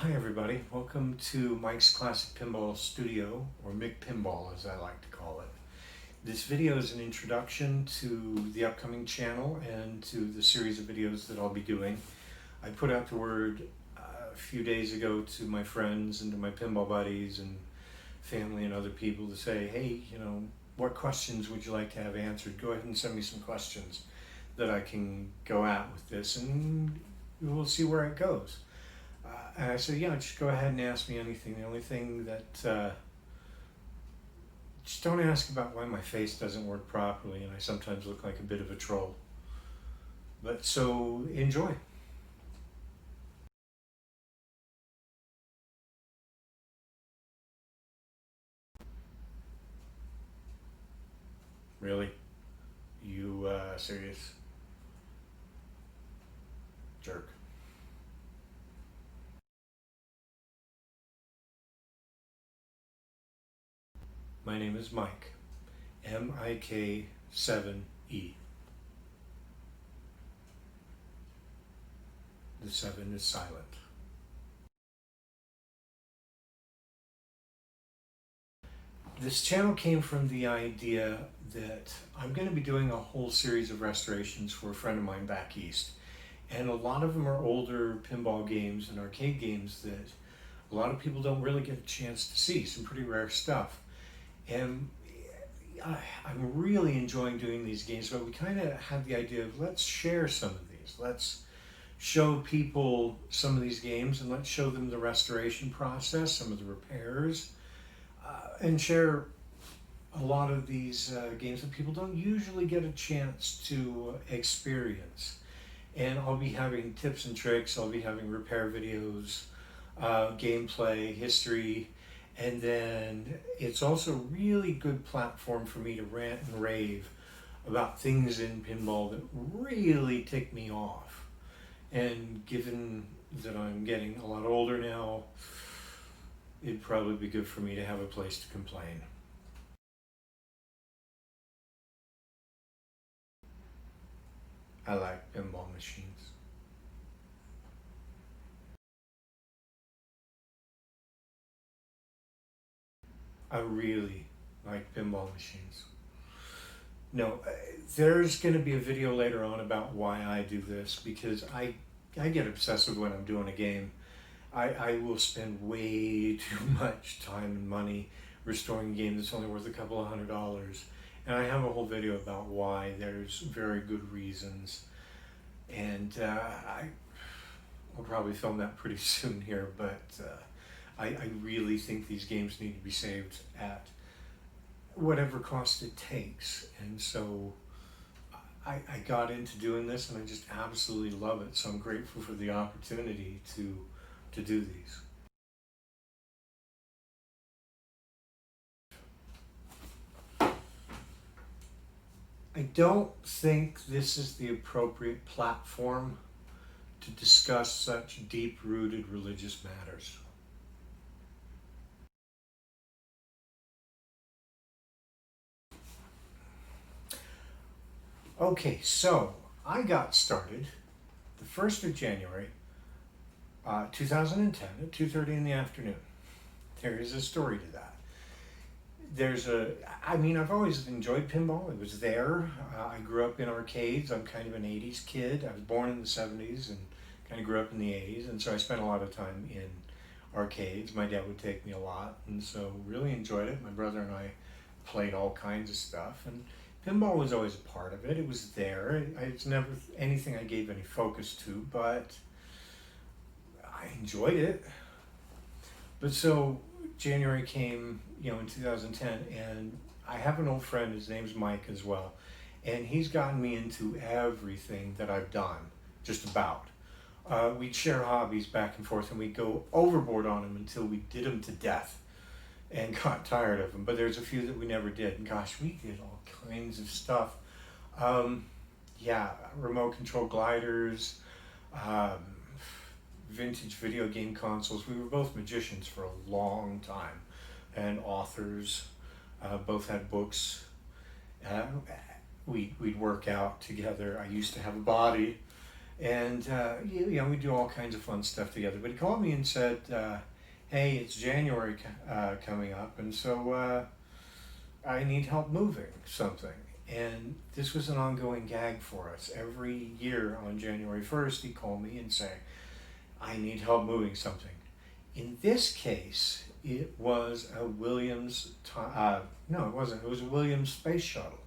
Hi everybody, welcome to Mike's Classic Pinball Studio, or MCPinball as I like to call it. This video is an introduction to the upcoming channel and to the series of videos that I'll be doing. I put out the word a few days ago to my friends and to my pinball buddies and family and other people to say, hey, what questions would you like to have answered? Go ahead and send me some questions that I can go at with this, and we'll see where it goes. And I said, yeah, just go ahead and ask me anything. The only thing that, just don't ask about why my face doesn't work properly and I sometimes look like a bit of a troll. But so, enjoy. Really? You, serious? Jerk. My name is Mike. M-I-K-7-E. The 7 is silent. This channel came from the idea that I'm going to be doing a whole series of restorations for a friend of mine back east. And a lot of them are older pinball games and arcade games that a lot of people don't really get a chance to see, some pretty rare stuff. And I'm really enjoying doing these games, but we kind of had the idea of let's share some of these. Let's show people some of these games and let's show them the restoration process, some of the repairs, and share a lot of these games that people don't usually get a chance to experience. And I'll be having tips and tricks, I'll be having repair videos, gameplay, history, and then it's also a really good platform for me to rant and rave about things in pinball that really tick me off. And given that I'm getting a lot older now, it'd probably be good for me to have a place to complain. I like pinball machines. I really like pinball machines. No, there's going to be a video later on about why I do this, because I get obsessive when I'm doing a game. I will spend way too much time and money restoring a game that's only worth a couple of $100. And I have a whole video about why. There's very good reasons. And I'll probably film that pretty soon here, but I really think these games need to be saved at whatever cost it takes. And so I got into doing this and I just absolutely love it. So I'm grateful for the opportunity to do these. I don't think this is the appropriate platform to discuss such deep-rooted religious matters. Okay, so I got started the 1st of January 2010 at 2:30 in the afternoon. There is a story to that. I've always enjoyed pinball. It was there. I grew up in arcades. I'm kind of an 80s kid. I was born in the 70s and kind of grew up in the 80s. And so I spent a lot of time in arcades. My dad would take me a lot. And so really enjoyed it. My brother and I played all kinds of stuff. And pinball was always a part of it. It was there. It's never anything I gave any focus to, but I enjoyed it. But so January came, in 2010, and I have an old friend, his name's Mike as well, and he's gotten me into everything that I've done, just about. We'd share hobbies back and forth, and we'd go overboard on them until we did them to death and got tired of them. But there's a few that we never did, and gosh, we did all kinds of stuff. Remote control gliders, vintage video game consoles. We were both magicians for a long time and authors. Both had books. We'd work out together. I used to have a body, And we do all kinds of fun stuff together. But he called me and said, "Hey, it's January coming up, and so I need help moving something." And this was an ongoing gag for us. Every year on January 1st, he'd call me and say, "I need help moving something." In this case, it was a Williams. No, it wasn't. It was a Williams space shuttle,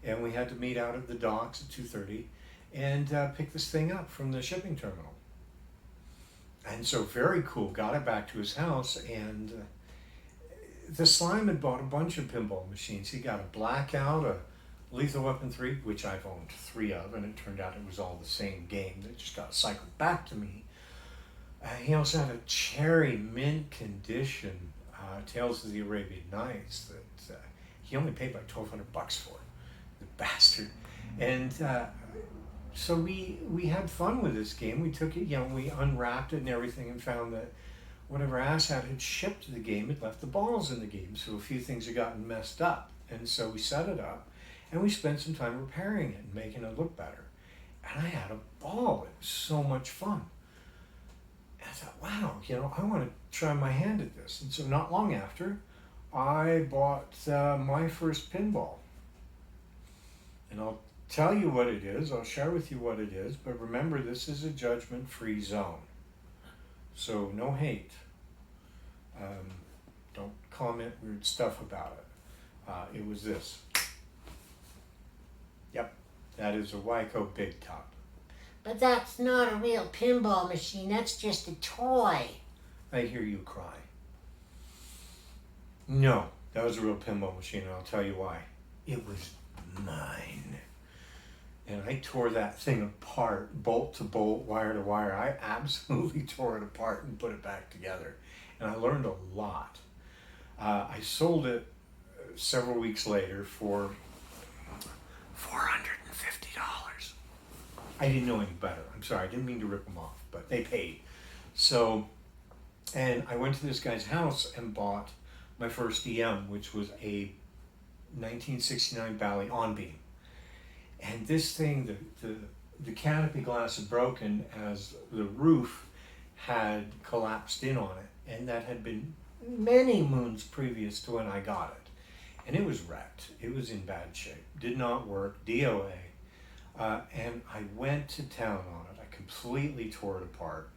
and we had to meet out at the docks at 2:30 and pick this thing up from the shipping terminal. And so very cool, got it back to his house, and the slime had bought a bunch of pinball machines. He got a Blackout, a Lethal Weapon 3, which I've owned 3 of, and it turned out it was all the same game that just got cycled back to me. He also had a cherry mint condition Tales of the Arabian Nights that he only paid like $1,200 for, the bastard. And so we had fun with this game. We took it, we unwrapped it and everything, and found that whatever asshat had shipped the game had left the balls in the game. So a few things had gotten messed up. And so we set it up, and we spent some time repairing it and making it look better. And I had a ball. It was so much fun. And I thought, wow, I want to try my hand at this. And so not long after, I bought my first pinball. And I'll tell you what it is. I'll share with you what it is. But remember, this is a judgment-free zone. So no hate. Don't comment weird stuff about it. It was this. Yep, that is a Wyco Big Top. But that's not a real pinball machine. That's just a toy. I hear you cry. No, that was a real pinball machine, and I'll tell you why. It was mine. And I tore that thing apart, bolt to bolt, wire to wire. I absolutely tore it apart and put it back together. And I learned a lot. I sold it several weeks later for $450. I didn't know any better. I'm sorry, I didn't mean to rip them off, but they paid. So, and I went to this guy's house and bought my first EM, which was a 1969 Bally on-beam. And this thing, the canopy glass had broken as the roof had collapsed in on it, and that had been many moons previous to when I got it. And it was wrecked. It was in bad shape. Did not work. DOA. And I went to town on it. I completely tore it apart.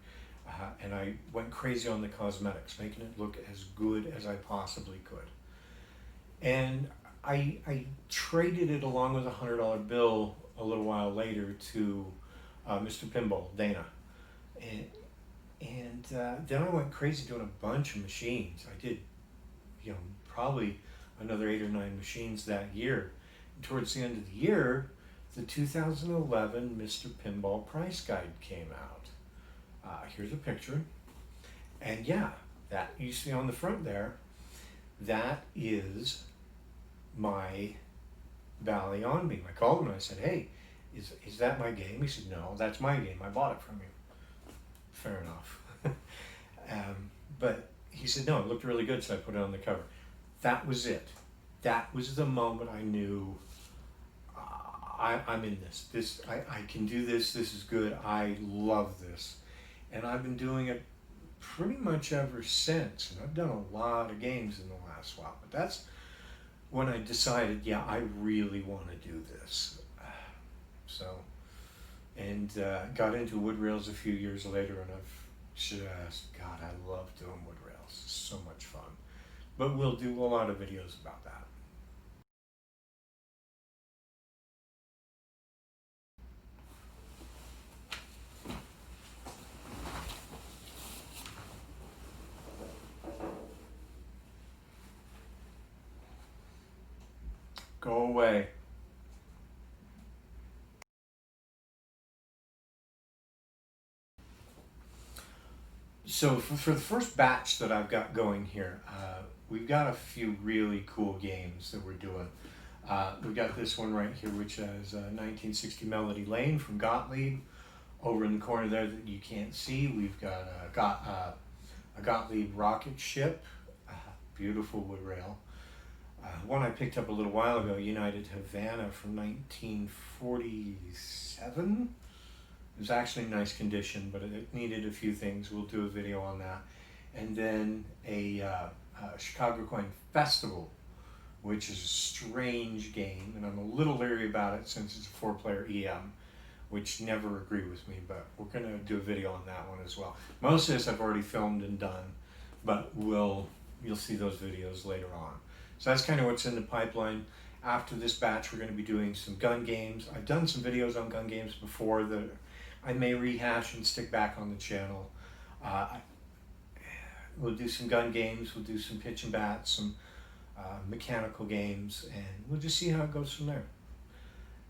And I went crazy on the cosmetics, making it look as good as I possibly could. And I traded it along with a $100 bill a little while later to Mr. Pinball, Dana. And then I went crazy doing a bunch of machines. I did, probably another 8 or 9 machines that year. And towards the end of the year, the 2011 Mr. Pinball price guide came out. Here's a picture. And yeah, that you see on the front there, that is my Bally on-beam. I called him and I said, "Hey, is that my game?" He said, "No, that's my game. I bought it from you." Fair enough. But he said, "No, it looked really good, so I put it on the cover." That was it. That was the moment I knew I'm in this. I can do this. This is good. I love this. And I've been doing it pretty much ever since. And I've done a lot of games in the last while. But that's when I decided, yeah, I really want to do this. And got into wood rails a few years later, and God, I love doing wood rails. It's so much fun. But we'll do a lot of videos about that. Go away. So for the first batch that I've got going here, we've got a few really cool games that we're doing. We've got this one right here, which is 1960 Melody Lane from Gottlieb. Over in the corner there that you can't see, we've got a Gottlieb rocket ship, beautiful wood rail. One I picked up a little while ago, United Havana from 1947. It was actually in nice condition, but it needed a few things. We'll do a video on that. And then a Chicago Coin Festival, which is a strange game, and I'm a little leery about it since it's a 4-player EM, which never agreed with me, but we're gonna do a video on that one as well. Most of this I've already filmed and done, but you'll see those videos later on. So that's kind of what's in the pipeline. After this batch, we're gonna be doing some gun games. I've done some videos on gun games before that I may rehash and stick back on the channel. We'll do some gun games, we'll do some pitch and bats, some mechanical games, and we'll just see how it goes from there.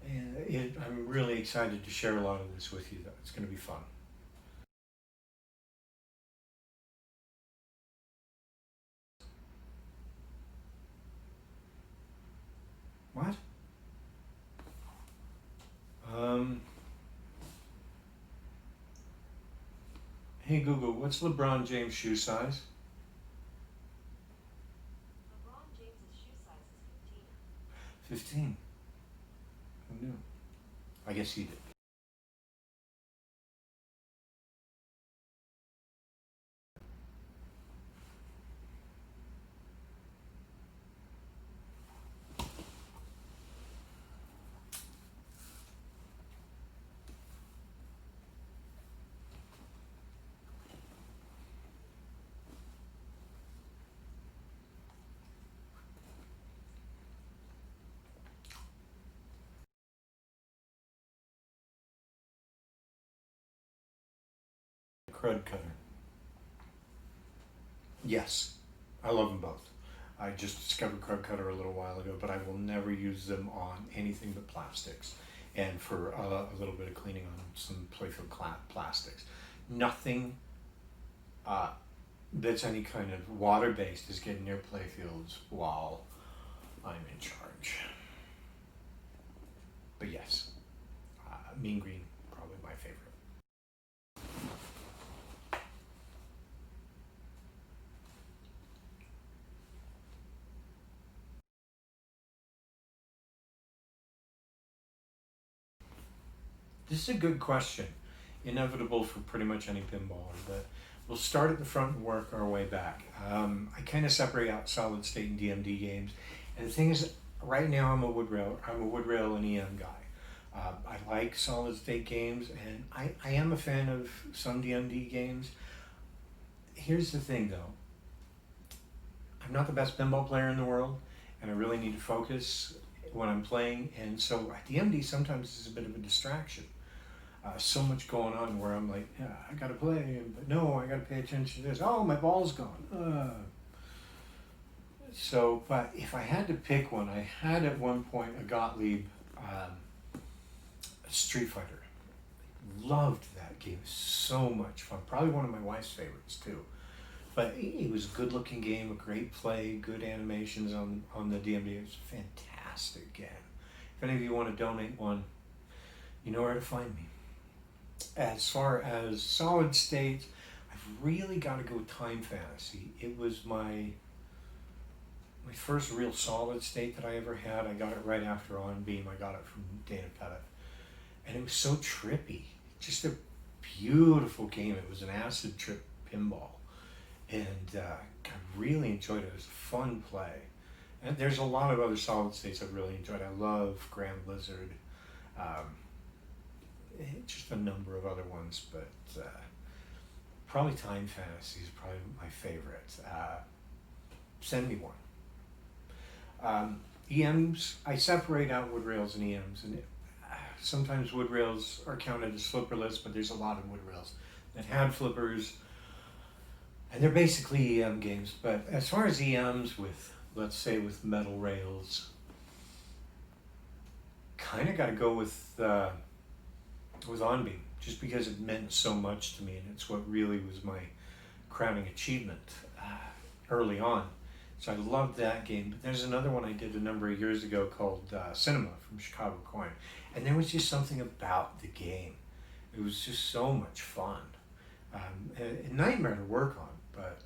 And I'm really excited to share a lot of this with you, though. It's going to be fun. What? Hey Google, what's LeBron James' shoe size? LeBron James's shoe size is 15. 15. Who knew? I guess he did. Crud cutter. Yes, I love them both. I just discovered crud cutter a little while ago, but I will never use them on anything but plastics, and for a little bit of cleaning on some playfield plastics. Nothing that's any kind of water-based is getting near playfields while I'm in charge. But yes, mean green, probably my favorite. This is a good question, inevitable for pretty much any pinballer, but we'll start at the front and work our way back. I kind of separate out solid state and DMD games, and the thing is, right now I'm a wood rail and EM guy. I like solid state games, and I am a fan of some DMD games. Here's the thing though, I'm not the best pinball player in the world, and I really need to focus when I'm playing, and so DMD sometimes is a bit of a distraction. So much going on where I'm like, yeah, I gotta play, but no, I gotta pay attention to this. Oh, my ball's gone. But if I had to pick one, I had at one point a Gottlieb Street Fighter. Loved that game, so much fun. Probably one of my wife's favorites too. But it was a good looking game, a great play, good animations on the DMD. It was a fantastic game. If any of you want to donate one, you know where to find me. As far as solid state, I've really got to go with Time Fantasy. It was my first real solid state that I ever had. I got it right after On Beam. I got it from Dana Pettit. And it was so trippy. Just a beautiful game. It was an acid trip pinball. And I really enjoyed it. It was a fun play. And there's a lot of other solid states I've really enjoyed. I love Grand Blizzard. Just a number of other ones, but probably Time Fantasy is probably my favorite. Send me one. EMs, I separate out wood rails and EMs, and sometimes wood rails are counted as flipperless, but there's a lot of wood rails that had flippers, and they're basically EM games. But as far as EMs with, let's say, with metal rails, kind of got to go with On Beam, just because it meant so much to me, and it's what really was my crowning achievement early on. So I loved that game. But there's another one I did a number of years ago called Cinema from Chicago Coin, and there was just something about the game. It was just so much fun. A nightmare to work on, but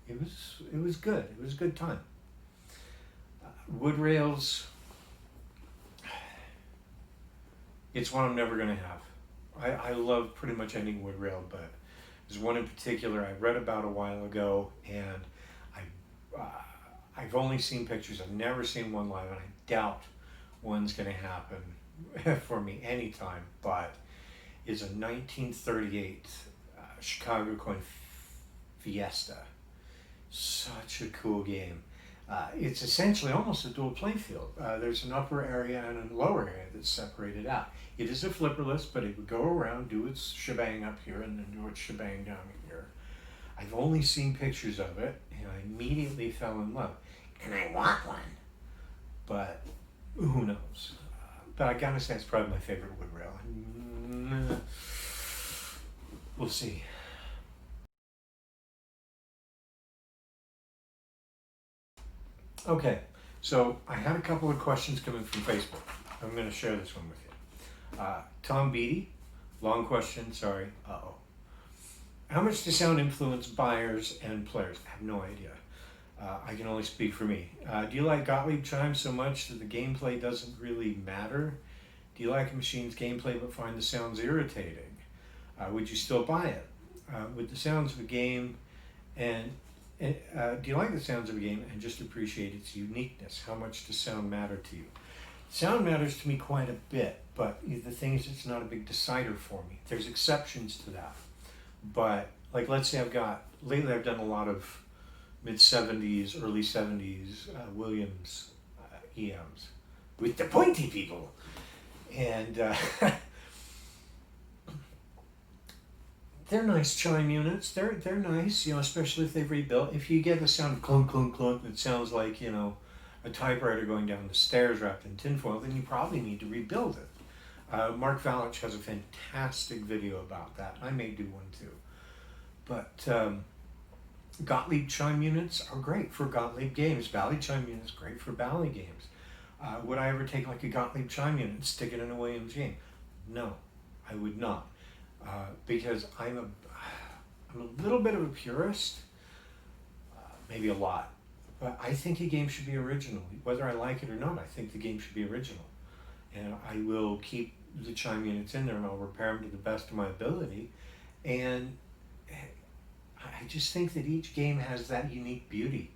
it was good. It was a good time. Wood rails, it's one I'm never going to have. I love pretty much any wood rail, but there's one in particular I read about a while ago, and I've only seen pictures. I've never seen one live, and I doubt one's going to happen for me anytime. But it's a 1938 Chicago coin Fiesta. Such a cool game. It's essentially almost a dual playfield. There's an upper area and a lower area that's separated out. It is a flipperless, but it would go around, do its shebang up here, and then do its shebang down here. I've only seen pictures of it, and I immediately fell in love. And I want one. But who knows? But I gotta say, it's probably my favorite wood rail. We'll see. Okay, so I had a couple of questions coming from Facebook. I'm going to share this one with you. Tom Beatty, long question, sorry. Uh-oh. How much does sound influence buyers and players? I have no idea. I can only speak for me. Do you like Gottlieb chimes so much that the gameplay doesn't really matter? Do you like a machine's gameplay but find the sounds irritating? Would you still buy it? With the sounds of a game and do you like the sounds of a game and just appreciate its uniqueness? How much does sound matter to you? Sound matters to me quite a bit, but the thing is, it's not a big decider for me. There's exceptions to that. But, like, let's say lately I've done a lot of mid-70s, early 70s Williams EMs with the pointy people. And they're nice chime units. They're nice, especially if they've rebuilt. If you get the sound of clunk, clunk, clunk that sounds like, a typewriter going down the stairs wrapped in tinfoil, then you probably need to rebuild it. Mark Valich has a fantastic video about that. I may do one too. But Gottlieb chime units are great for Gottlieb games. Bally chime units are great for Bally games. Would I ever take like a Gottlieb chime unit and stick it in a Williams game? No, I would not. Because I'm a little bit of a purist, maybe a lot, but I think a game should be original. Whether I like it or not, I think the game should be original. And I will keep the chime units in there and I'll repair them to the best of my ability. And I just think that each game has that unique beauty.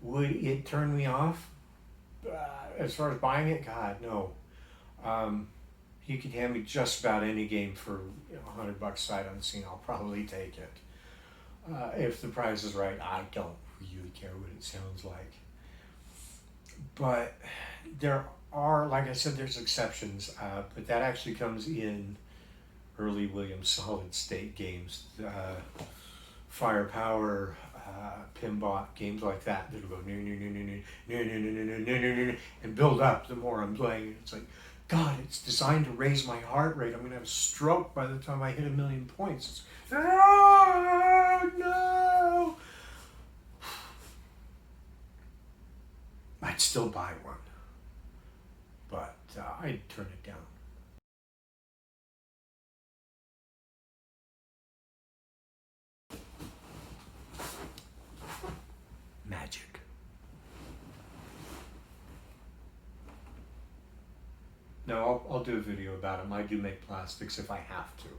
Would it turn me off? As far as buying it, God, no. You could hand me just about any game for $100 sight unseen. I'll probably take it. If the price is right, I don't really care what it sounds like. But there are, like I said, there's exceptions. But that actually comes in early Williams solid state games. Firepower, Pinball, games like that that'll go and build up the more I'm playing. It's like, God, it's designed to raise my heart rate. I'm going to have a stroke by the time I hit 1,000,000 points. It's, oh, no! I'd still buy one, but I'd turn it down. Magic. No, I'll do a video about them. I do make plastics if I have to,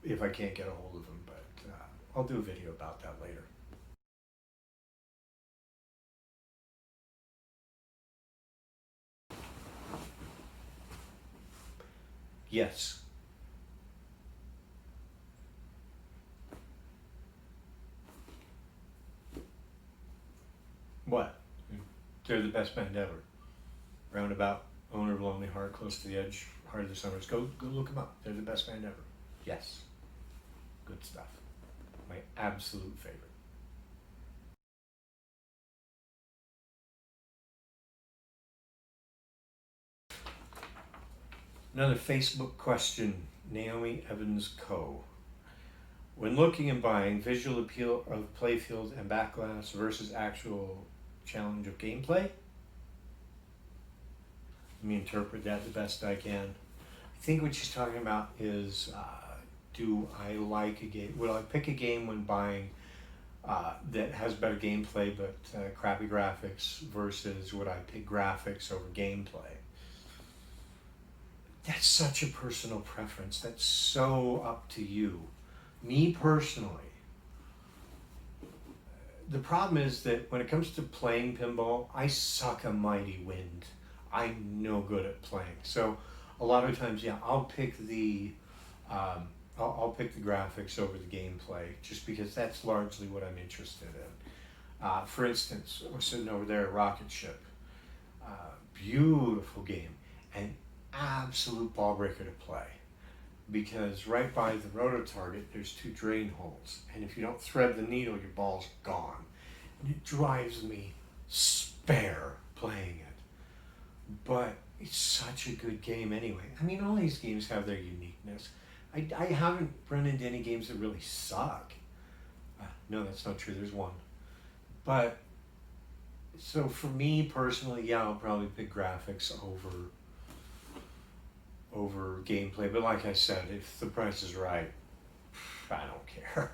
if I can't get a hold of them, but I'll do a video about that later. Yes. What? They're the best band ever. Roundabout, owner of Lonely Heart, Close to the Edge, Heart of the Summers. Go look them up. They're the best band ever. Yes. Good stuff. My absolute favorite. Another Facebook question, Naomi Evans Co. When looking and buying, visual appeal of playfield and backglass versus actual challenge of gameplay? Let me interpret that the best I can. I think what she's talking about is, do I like a game? Will I pick a game when buying that has better gameplay but crappy graphics versus would I pick graphics over gameplay? That's such a personal preference. That's so up to you. Me personally, the problem is that when it comes to playing pinball, I suck a mighty wind. I'm no good at playing. So a lot of times, yeah, I'll pick I'll pick the graphics over the gameplay just because that's largely what I'm interested in. For instance, we're sitting over there at Rocket Ship. Beautiful game, an absolute ball breaker to play because right by the roto target there's two drain holes, and if you don't thread the needle, your ball's gone. And it drives me spare playing it, but it's such a good game anyway. I mean, all these games have their uniqueness. I haven't run into any games that really suck. No, that's not true. There's one. But, so for me personally, yeah, I'll probably pick graphics over gameplay. But like I said, if the price is right, I don't care.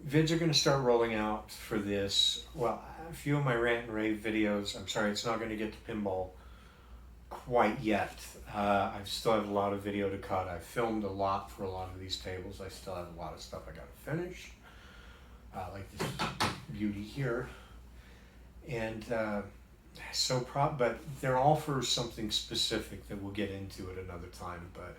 Vids are going to start rolling out for this. Well, a few of my rant and rave videos. I'm sorry, it's not going to get to pinball quite yet. I still have a lot of video to cut. I've filmed a lot for a lot of these tables. I still have a lot of stuff I got to finish, like this beauty here. And but they're all for something specific that we'll get into at another time. But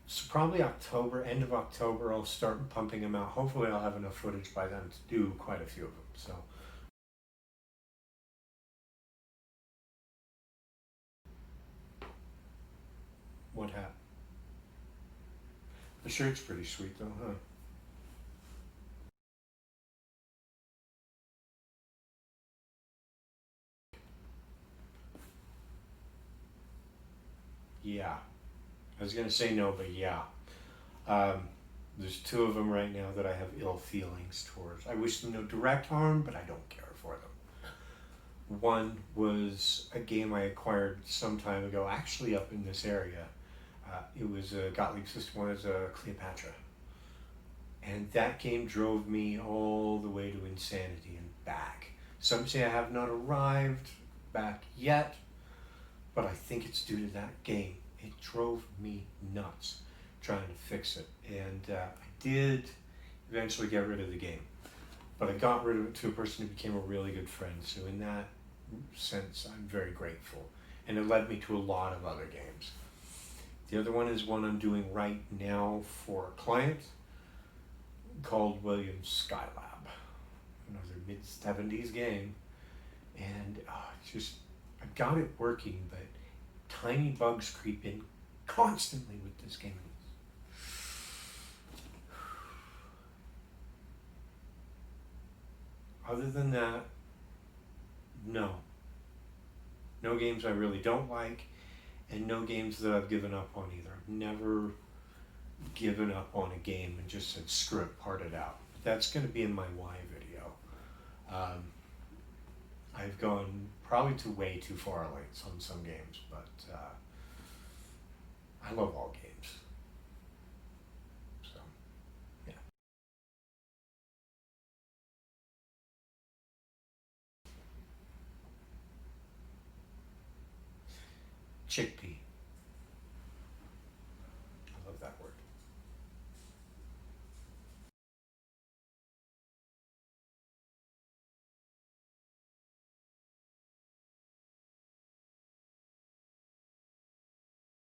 so probably October, end of October, I'll start pumping them out. Hopefully I'll have enough footage by then to do quite a few of them. So. What happened? The shirt's pretty sweet though, huh? Yeah. I was gonna say no, but yeah. There's two of them right now that I have ill feelings towards. I wish them no direct harm, but I don't care for them. One was a game I acquired some time ago, actually up in this area. It was a Gottlieb System 1 as a Cleopatra. And that game drove me all the way to insanity and back. Some say I have not arrived back yet, but I think it's due to that game. It drove me nuts trying to fix it. And I did eventually get rid of the game. But I got rid of it to a person who became a really good friend. So in that sense, I'm very grateful. And it led me to a lot of other games. The other one is one I'm doing right now for a client called Williams Skylab. Another mid-70s game. And I got it working, but tiny bugs creep in constantly with this game. Other than that, no. No games I really don't like, and no games that I've given up on either. I've never given up on a game and just said, screw it, part it out. That's going to be in my why video. I've gone probably way too far lengths on some games, but I love all games. So, yeah. Chickpea.